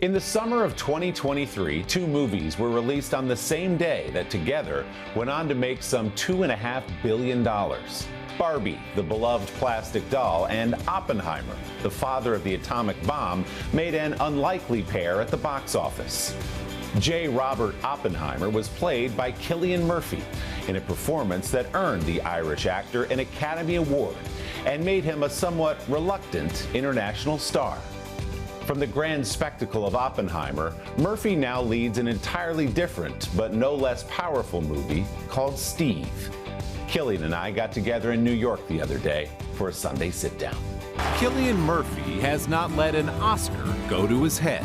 In the summer of 2023, two movies were released on the same day that together went on to make some $2.5 billion. Barbie, the beloved plastic doll, and Oppenheimer, the father of the atomic bomb, made an unlikely pair at the box office. J. Robert Oppenheimer was played by Cillian Murphy in a performance that earned the Irish actor an Academy Award and made him a somewhat reluctant international star. From the grand spectacle of Oppenheimer, Murphy now leads an entirely different but no less powerful movie called Steve. Cillian and I got together in New York the other day for a Sunday Sitdown. Cillian Murphy has not let an Oscar go to his head.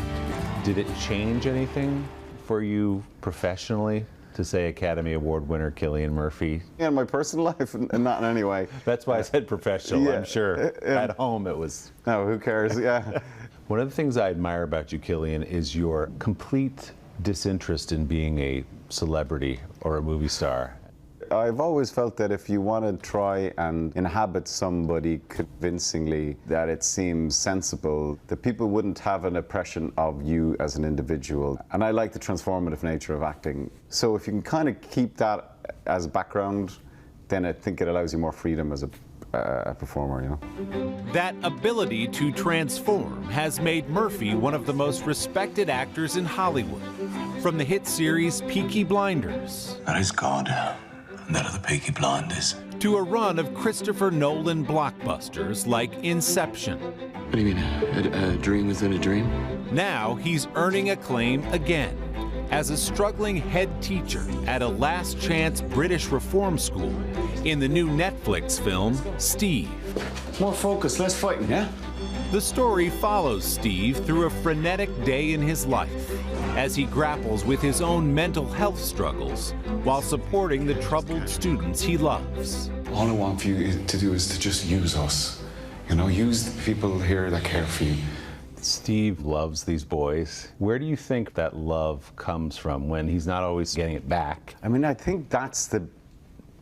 Did it change anything for you professionally to say Academy Award winner Cillian Murphy? In my personal life, not in any way. That's why I said professional, Yeah. I'm sure. At home it was. No, who cares? Yeah. One of the things I admire about you, Cillian, is your complete disinterest in being a celebrity or a movie star. I've always felt that if you want to try and inhabit somebody convincingly, that it seems sensible, that people wouldn't have an impression of you as an individual. And I like the transformative nature of acting. So if you can kind of keep that as a background, then I think it allows you more freedom as a performer, you know. That ability to transform has made Murphy one of the most respected actors in Hollywood. From the hit series Peaky Blinders. That is God, and that are the Peaky Blinders. To a run of Christopher Nolan blockbusters like Inception. What do you mean, a dream within a dream? Now he's earning acclaim again as a struggling head teacher at a last chance British reform school in the new Netflix film, Steve. More focus, less fighting, yeah? The story follows Steve through a frenetic day in his life as he grapples with his own mental health struggles while supporting the troubled students he loves. All I want for you to do is to just use us. You know, use the people here that care for you. Steve loves these boys. Where do you think that love comes from when he's not always getting it back? I mean, I think that's the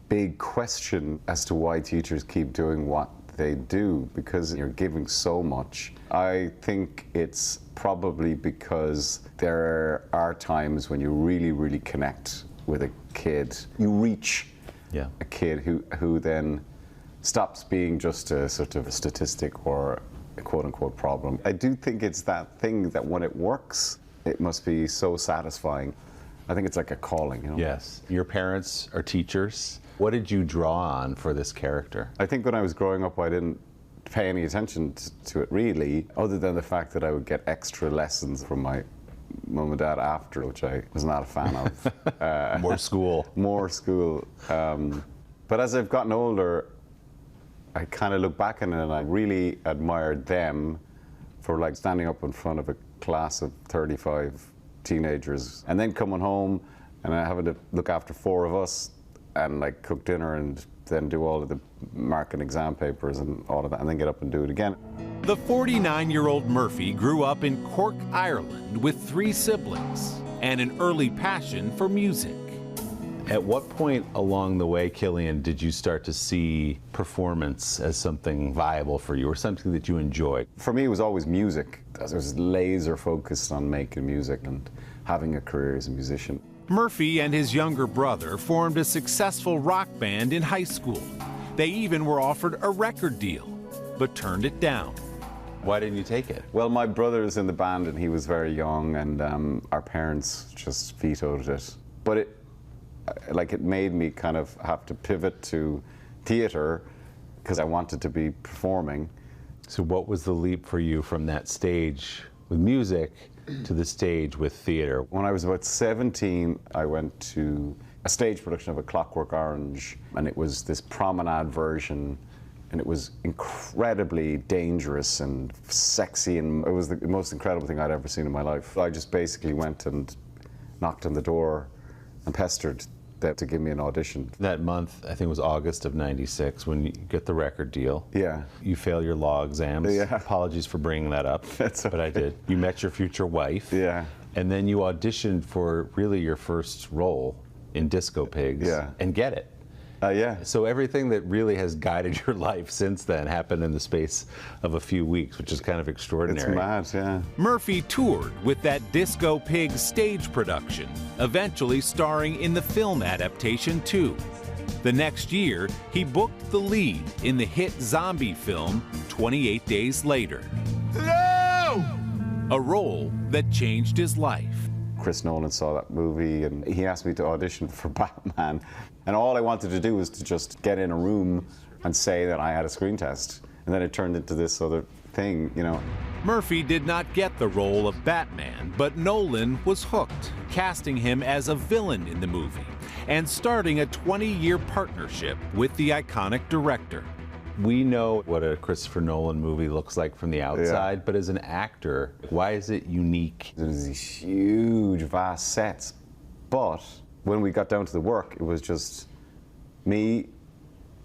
big question as to why teachers keep doing what they do, because you're giving so much. I think it's probably because there are times when you really, really connect with a kid. You reach a kid who then stops being just a sort of a statistic or a quote-unquote problem. I do think it's that thing that when it works, it must be so satisfying. I think it's like a calling, you know? Yes. Your parents are teachers. What did you draw on for this character? I think when I was growing up, I didn't pay any attention to it really, other than the fact that I would get extra lessons from my mum and dad after, which I was not a fan of. More school. More school. But as I've gotten older, I kind of look back on it and I really admired them for like standing up in front of a class of 35 teenagers and then coming home and having to look after 4 of us and like cook dinner and then do all of the mark and exam papers and all of that and then get up and do it again. The 49-year-old Murphy grew up in Cork, Ireland with 3 siblings and an early passion for music. At what point along the way, Cillian, did you start to see performance as something viable for you or something that you enjoyed? For me, it was always music. I was laser focused on making music and having a career as a musician. Murphy and his younger brother formed a successful rock band in high school. They even were offered a record deal, but turned it down. Why didn't you take it? Well, my brother's in the band and he was very young and our parents just vetoed it. But it made me kind of have to pivot to theater because I wanted to be performing. So what was the leap for you from that stage with music to the stage with theater? When I was about 17, I went to a stage production of A Clockwork Orange, and it was this promenade version, and it was incredibly dangerous and sexy, and it was the most incredible thing I'd ever seen in my life. I just basically went and knocked on the door and pestered them to give me an audition. That month, I think it was August of '96, when you get the record deal. Yeah. You fail your law exams. Yeah. Apologies for bringing that up. That's okay. But I did. You met your future wife. Yeah. And then you auditioned for really your first role in Disco Pigs. Yeah. And get it. Yeah. So everything that really has guided your life since then happened in the space of a few weeks, which is kind of extraordinary. It's mad, yeah. Murphy toured with that Disco Pig stage production, eventually starring in the film adaptation too. The next year, he booked the lead in the hit zombie film 28 Days Later. Hello! A role that changed his life. Chris Nolan saw that movie and he asked me to audition for Batman. And all I wanted to do was to just get in a room and say that I had a screen test. And then it turned into this other thing, you know. Murphy did not get the role of Batman, but Nolan was hooked, casting him as a villain in the movie and starting a 20-year partnership with the iconic director. We know what a Christopher Nolan movie looks like from the outside, but as an actor, why is it unique? There's these huge, vast sets, but when we got down to the work, it was just me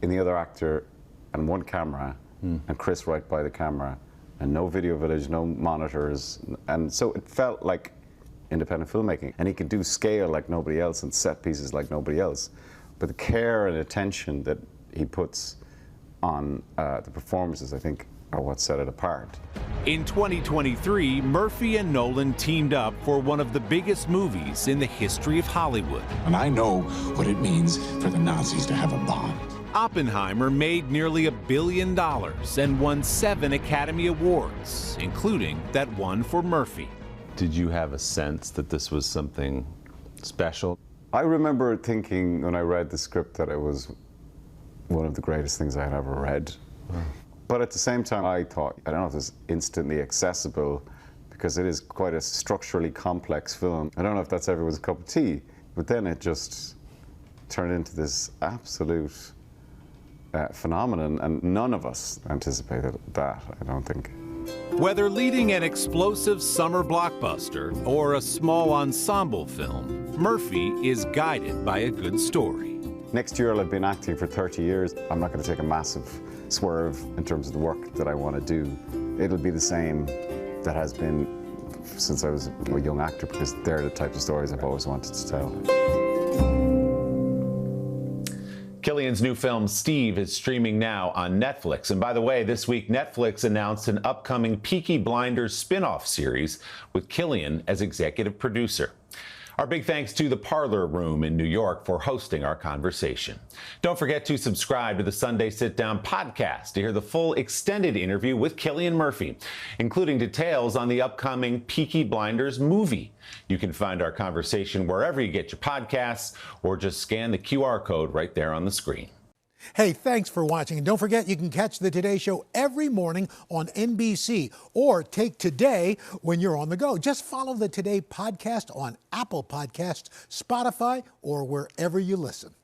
and the other actor and one camera, and Chris right by the camera, and no video village, no monitors, and so it felt like independent filmmaking. And he could do scale like nobody else and set pieces like nobody else, but the care and attention that he puts on the performances, I think, are what set it apart. In 2023, Murphy and Nolan teamed up for one of the biggest movies in the history of Hollywood. And I know what it means for the Nazis to have a bomb. Oppenheimer made nearly $1 billion and won 7 Academy Awards, including that one for Murphy. Did you have a sense that this was something special? I remember thinking when I read the script that it was one of the greatest things I had ever read. But at the same time, I thought, I don't know if it's instantly accessible, because it is quite a structurally complex film. I don't know if that's everyone's cup of tea, but then it just turned into this absolute phenomenon, and none of us anticipated that, I don't think. Whether leading an explosive summer blockbuster or a small ensemble film, Murphy is guided by a good story. Next year I'll have been acting for 30 years. I'm not going to take a massive swerve in terms of the work that I want to do. It'll be the same that has been since I was a young actor, because they're the types of stories I've always wanted to tell. Cillian's new film, Steve, is streaming now on Netflix. And by the way, this week, Netflix announced an upcoming Peaky Blinders spin-off series with Cillian as executive producer. Our big thanks to the Parlor Room in New York for hosting our conversation. Don't forget to subscribe to the Sunday Sitdown podcast to hear the full extended interview with Cillian Murphy, including details on the upcoming Peaky Blinders movie. You can find our conversation wherever you get your podcasts, or just scan the QR code right there on the screen. Hey, thanks for watching. And don't forget, you can catch the Today Show every morning on NBC, or take Today when you're on the go. Just follow the Today podcast on Apple Podcasts, Spotify, or wherever you listen.